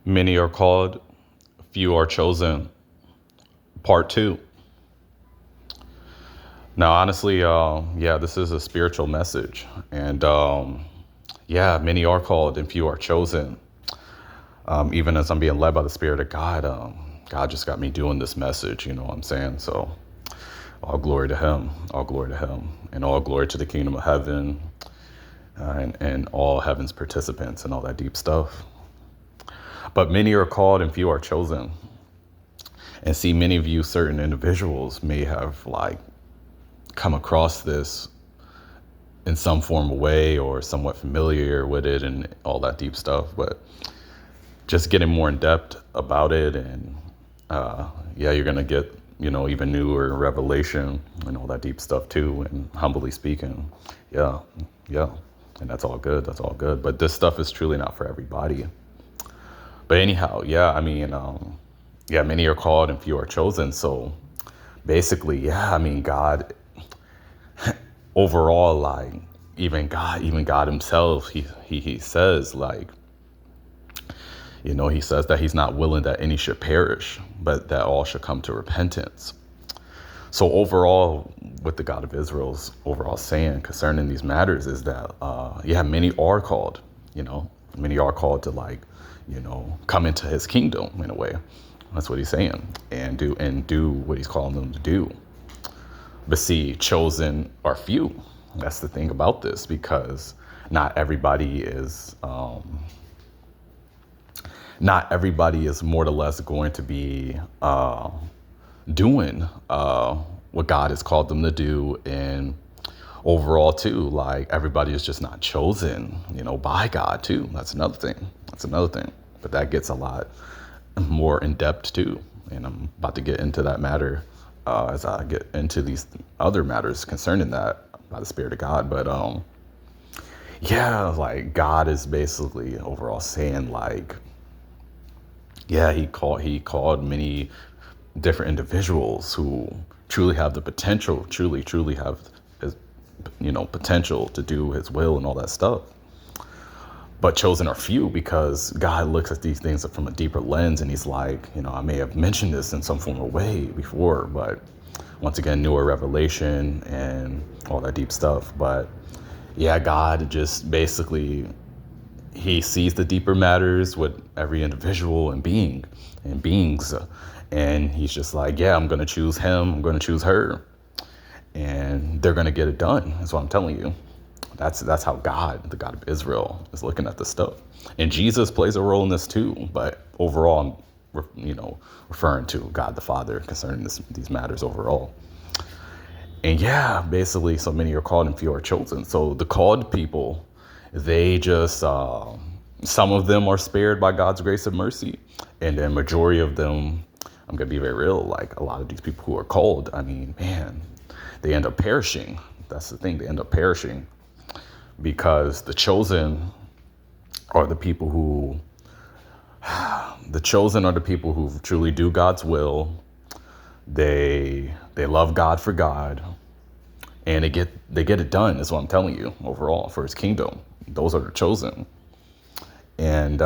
Many are called, few are chosen. Part two. Now, honestly, this is a spiritual message. And many are called and few are chosen. Even as I'm being led by the Spirit of God, God just got me doing this message, you know what I'm saying? So all glory to Him, all glory to Him, and all glory to the kingdom of heaven and all heaven's participants and all that deep stuff. But many are called and few are chosen. And see, many of you, certain individuals may have come across this in some form of way or somewhat familiar with it and all that deep stuff. But just getting more in depth about it and you're going to get, even newer revelation and all that deep stuff too. And humbly speaking, yeah. And that's all good. That's all good. But this stuff is truly not for everybody. But anyhow, many are called and few are chosen. So basically, God overall, even God himself, he says, he says that he's not willing that any should perish, but that all should come to repentance. So overall, what the God of Israel's overall saying concerning these matters is that, many are called, many are called to come into his kingdom in a way. That's what he's saying, and do what he's calling them to do. But see, chosen are few. That's the thing about this, because not everybody is more or less going to be doing what God has called them to do. And overall too, everybody is just not chosen, by God too. That's another thing. But that gets a lot more in depth too. And I'm about to get into that matter as I get into these other matters concerning that by the Spirit of God. But God is basically overall saying he called many different individuals who truly have the potential, truly have his, potential to do his will and all that stuff. But chosen are few, because God looks at these things from a deeper lens, and he's like, I may have mentioned this in some form of way before, but once again, newer revelation and all that deep stuff. But God just basically, he sees the deeper matters with every individual and beings. And he's just like, I'm going to choose him. I'm going to choose her. And they're going to get it done. That's what I'm telling you. That's how God, the God of Israel, is looking at this stuff. And Jesus plays a role in this too. But overall, I'm referring to God the Father concerning these matters overall. And basically, so many are called and few are chosen. So the called people, they just, some of them are spared by God's grace and mercy. And then majority of them, I'm going to be very real, a lot of these people who are called, they end up perishing. That's the thing. They end up perishing because the chosen are the people who truly do God's will. They love God for God, and they get it done, is what I'm telling you, overall, for his kingdom. Those are the chosen. And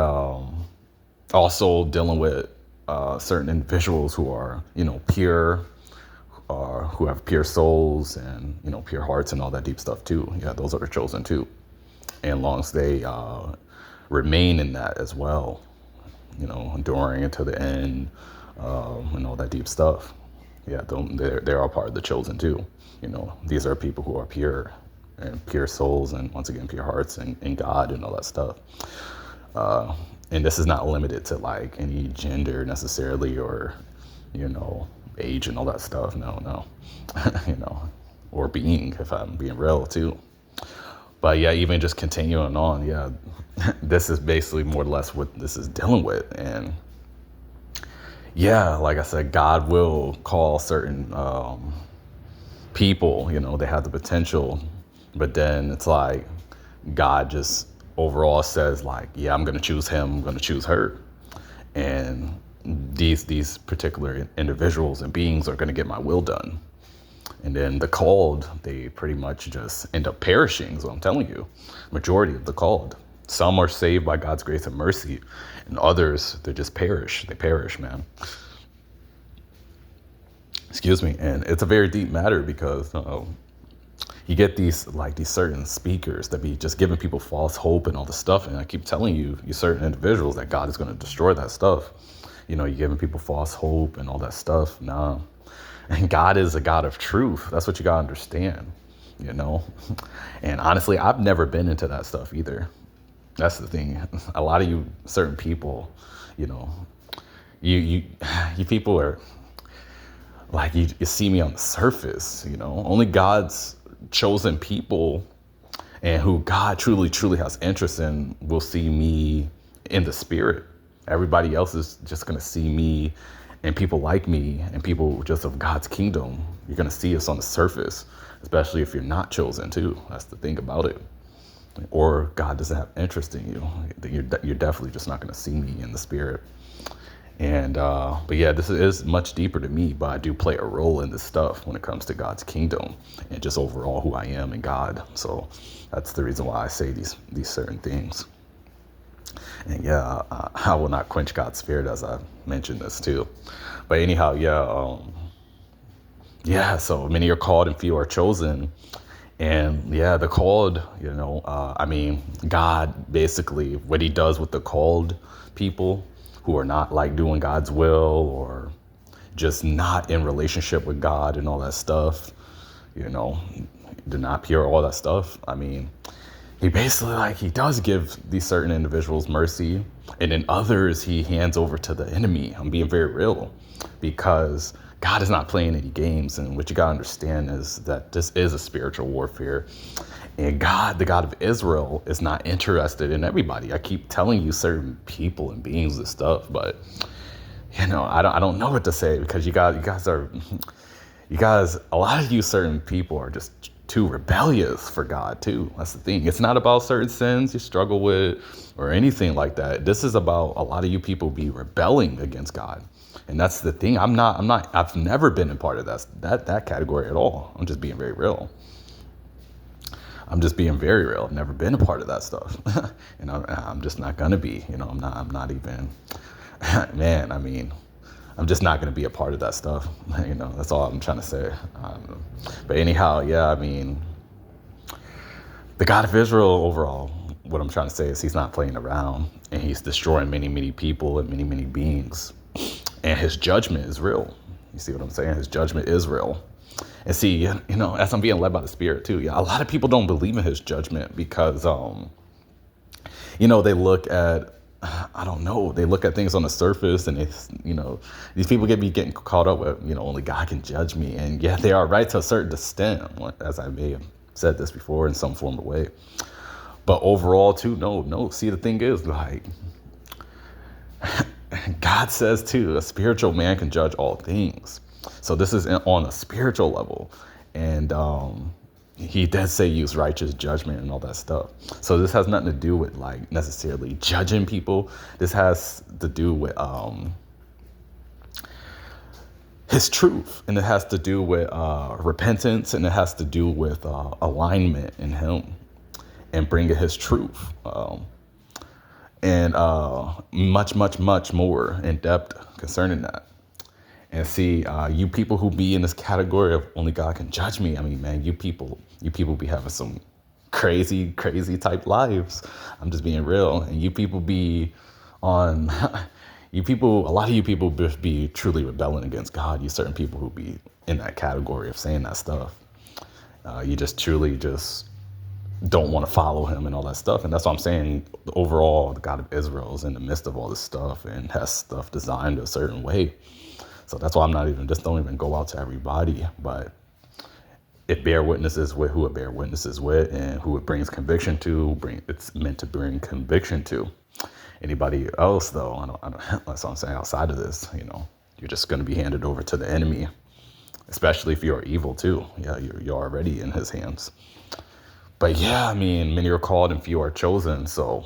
also dealing with certain individuals who are, pure, who have pure souls and, pure hearts and all that deep stuff too. Yeah, those are the chosen too. And long as they remain in that as well, enduring until the end and all that deep stuff. Yeah, they're all part of the chosen too. These are people who are pure and pure souls, and once again, pure hearts and God and all that stuff. And this is not limited to any gender necessarily, or, age and all that stuff. No, or being, if I'm being real too. But even just continuing on, this is basically more or less what this is dealing with. And like I said, God will call certain people, they have the potential, but then it's God just overall says I'm going to choose him, I'm going to choose her. And these particular individuals and beings are going to get my will done. And then the called, they pretty much just end up perishing, is what I'm telling you. Majority of the called. Some are saved by God's grace and mercy, and others, they just perish. They perish, man. Excuse me. And it's a very deep matter because you get these certain speakers that be just giving people false hope and all this stuff. And I keep telling you, you certain individuals, that God is going to destroy that stuff. You're giving people false hope and all that stuff. Nah. And God is a God of truth. That's what you got to understand, And honestly, I've never been into that stuff either. That's the thing. A lot of you certain people, you people are like, you see me on the surface, only God's chosen people and who God truly, truly has interest in will see me in the spirit. Everybody else is just going to see me and people like me and people just of God's kingdom. You're going to see us on the surface, especially if you're not chosen too. That's the thing about it. Or God doesn't have interest in you. You're definitely just not going to see me in the spirit. And, but yeah, this is much deeper to me, but I do play a role in this stuff when it comes to God's kingdom and just overall who I am in God. So that's the reason why I say these certain things. And yeah, I will not quench God's spirit, as I mentioned this too. But anyhow, so many are called and few are chosen. And yeah, the called, God basically, what he does with the called people who are not like doing God's will or just not in relationship with God and all that stuff, they're not pure, all that stuff. He basically he does give these certain individuals mercy, and then others he hands over to the enemy. I'm being very real, because God is not playing any games. And what you got to understand is that this is a spiritual warfare. And God, the God of Israel, is not interested in everybody. I keep telling you certain people and beings and stuff, but I don't know what to say, because a lot of you certain people are just too rebellious for God too. That's the thing. It's not about certain sins you struggle with or anything like that. This is about a lot of you people be rebelling against God. And that's the thing. I've never been a part of that category at all. I'm just being very real. I've never been a part of that stuff. I'm just not gonna be, I'm not even, man, I'm just not going to be a part of that stuff. That's all I'm trying to say. But anyhow, the God of Israel overall, what I'm trying to say is he's not playing around, and he's destroying many, many people and many, many beings. And his judgment is real. You see what I'm saying? His judgment is real. And see, as I'm being led by the Spirit too, a lot of people don't believe in his judgment because, they look at, I don't know, they look at things on the surface, and it's, these people be getting caught up with, only God can judge me. And yeah, they are right to a certain extent, as I may have said this before in some form of way. But overall too, no. See, the thing is, God says too, a spiritual man can judge all things. So this is on a spiritual level. And, he does say use righteous judgment and all that stuff. So this has nothing to do with necessarily judging people. This has to do with his truth, and it has to do with repentance, and it has to do with alignment in him and bringing his truth, and much, much, much more in depth concerning that. And see, you people who be in this category of only God can judge me. Man, you people be having some crazy, crazy type lives. I'm just being real. And you people be on, a lot of you people be truly rebelling against God. You certain people who be in that category of saying that stuff. You just truly just don't want to follow him and all that stuff. And that's what I'm saying. Overall, the God of Israel is in the midst of all this stuff and has stuff designed a certain way. So that's why I'm don't even go out to everybody, but it bear witnesses with who it bear witnesses with, and who it brings conviction to. It's meant to bring conviction to. Anybody else, though, I don't. That's what I'm saying. Outside of this, you're just going to be handed over to the enemy, especially if you're evil too. Yeah, you're already in his hands. But yeah, many are called and few are chosen. So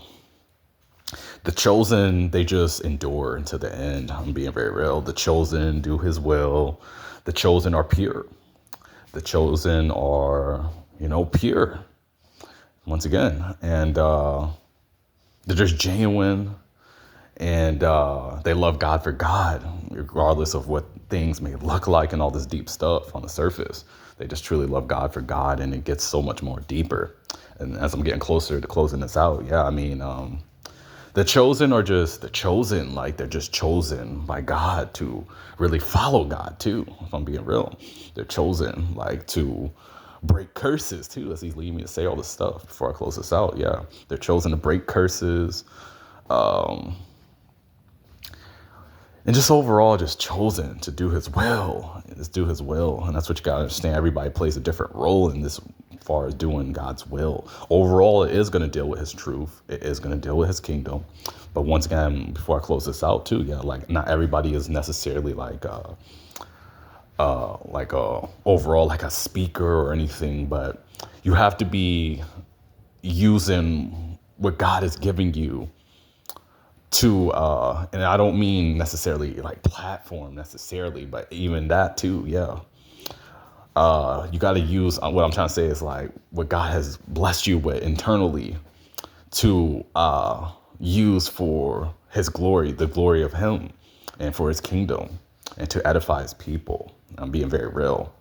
the chosen, they just endure until the end. I'm being very real. The chosen do his will. The chosen are pure. The chosen are, pure. Once again. And they're just genuine, and they love God for God, regardless of what things may look like and all this deep stuff on the surface. They just truly love God for God, and it gets so much more deeper. And as I'm getting closer to closing this out, yeah, I mean, the chosen are just the chosen, like they're just chosen by God to really follow God too, if I'm being real. They're chosen like to break curses too, as he's leading me to say all this stuff before I close this out. Yeah, they're chosen to break curses, and just overall just chosen to do his will, just do his will. And that's what you got to understand. Everybody plays a different role in this as far as doing God's will. Overall, it is going to deal with his truth. It is going to deal with his kingdom. But once again, before I close this out too, yeah, like not everybody is necessarily like a overall like a speaker or anything, but you have to be using what God is giving you to and I don't mean necessarily like platform necessarily, but even that too, yeah. You got to use what I'm trying to say is like what God has blessed you with internally to use for his glory, the glory of him, and for his kingdom, and to edify his people. I'm being very real.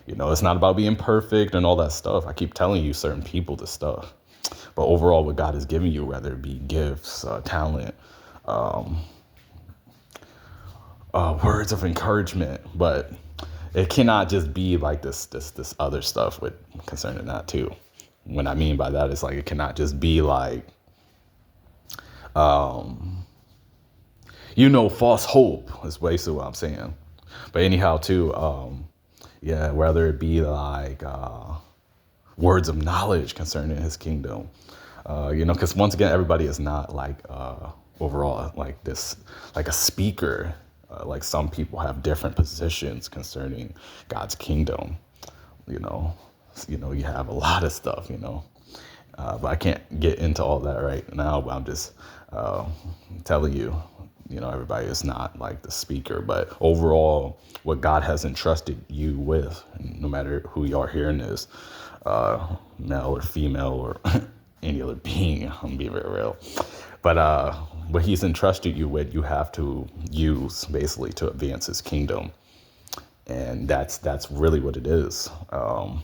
You know, it's not about being perfect and all that stuff. I keep telling you certain people this stuff. But overall, what God has given you, whether it be gifts, talent, words of encouragement, but it cannot just be like this other stuff with concerning that too. What I mean by that is like it cannot just be like, false hope is basically what I'm saying. But anyhow, too, yeah, whether it be like words of knowledge concerning his kingdom, because once again, everybody is not like overall like this, like a speaker. Like some people have different positions concerning God's kingdom. You know, you have a lot of stuff. But I can't get into all that right now. But I'm just telling you, everybody is not like the speaker. But overall, what God has entrusted you with, no matter who you are hearing this, male or female or any other being, I'm being very real. But what he's entrusted you with, you have to use basically to advance his kingdom. And that's really what it is. And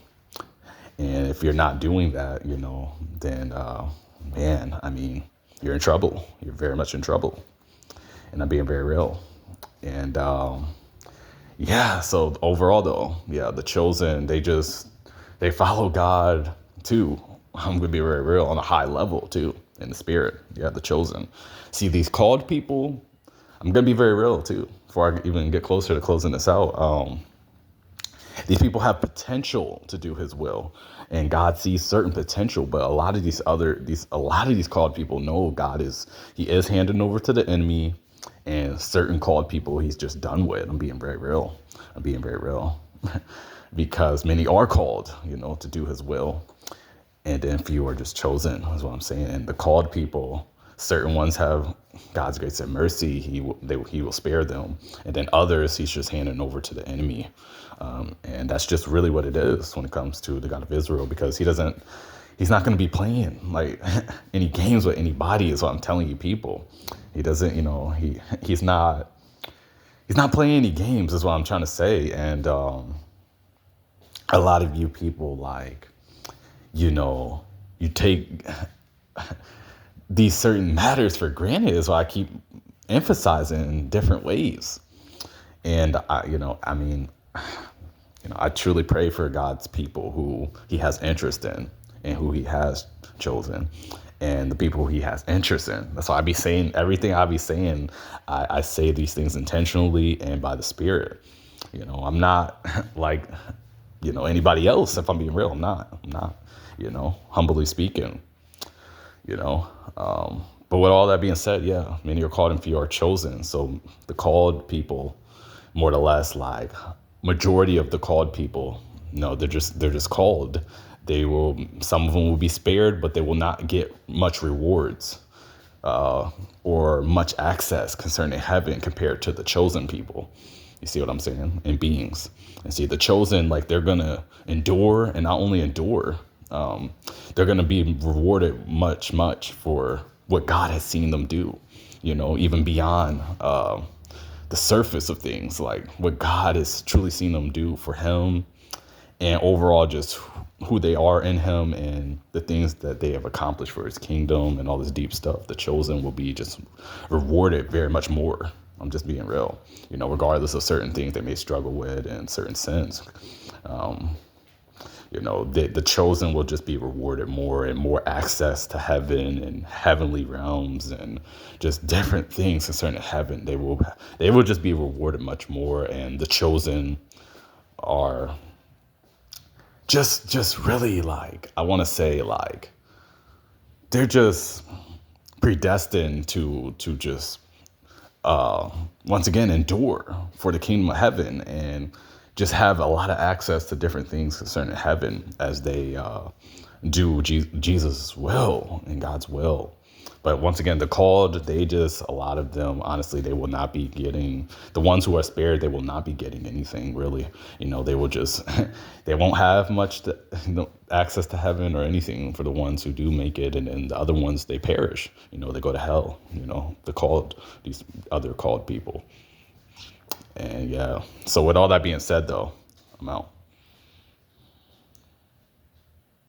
if you're not doing that, then, man, I mean, you're in trouble. You're very much in trouble. And I'm being very real. And, yeah, so overall, though, yeah, the chosen, they follow God, too. I'm going to be very real on a high level, too, in the spirit. Yeah, the chosen. See, these called people, I'm going to be very real, too, before I even get closer to closing this out. These people have potential to do his will, and God sees certain potential. But a lot of these called people know he is handing over to the enemy, and certain called people he's just done with. I'm being very real. Because many are called, to do his will, and then few are just chosen, is what I'm saying. And the called people, certain ones have God's grace and mercy. He will spare them. And then others, he's just handing over to the enemy. And that's just really what it is when it comes to the God of Israel, because he's not going to be playing like any games with anybody, is what I'm telling you, people. He doesn't, he's not playing any games, is what I'm trying to say. And a lot of you people, like, you take these certain matters for granted, is why I keep emphasizing in different ways. And I truly pray for God's people who he has interest in and who he has chosen, and the people he has interest in. That's why I be saying everything I be saying. I say these things intentionally and by the Spirit. I'm not like, anybody else. If I'm being real, I'm not, humbly speaking, but with all that being said, yeah, many are called and few are chosen. So the called people, more or less, like majority of the called people, they're just called. Some of them will be spared, but they will not get much rewards or much access concerning heaven compared to the chosen people. You see what I'm saying? And beings. And see, the chosen, like, they're going to endure, and not only endure, they're going to be rewarded much, much for what God has seen them do, even beyond the surface of things, like what God has truly seen them do for him, and overall just who they are in him and the things that they have accomplished for his kingdom and all this deep stuff. The chosen will be just rewarded very much more. I'm just being real, regardless of certain things they may struggle with and certain sins. The chosen will just be rewarded more and more access to heaven and heavenly realms and just different things concerning heaven. They will just be rewarded much more, and the chosen are just really, like, I want to say, like, they're just predestined to just once again endure for the kingdom of heaven and just have a lot of access to different things concerning heaven as they do Jesus' will and God's will. But once again, the called, a lot of them, honestly, they will not be getting, the ones who are spared, they will not be getting anything really. They will just, they won't have much access to heaven or anything for the ones who do make it. And then the other ones, they perish, they go to hell, these other called people. And yeah, so with all that being said, though, I'm out.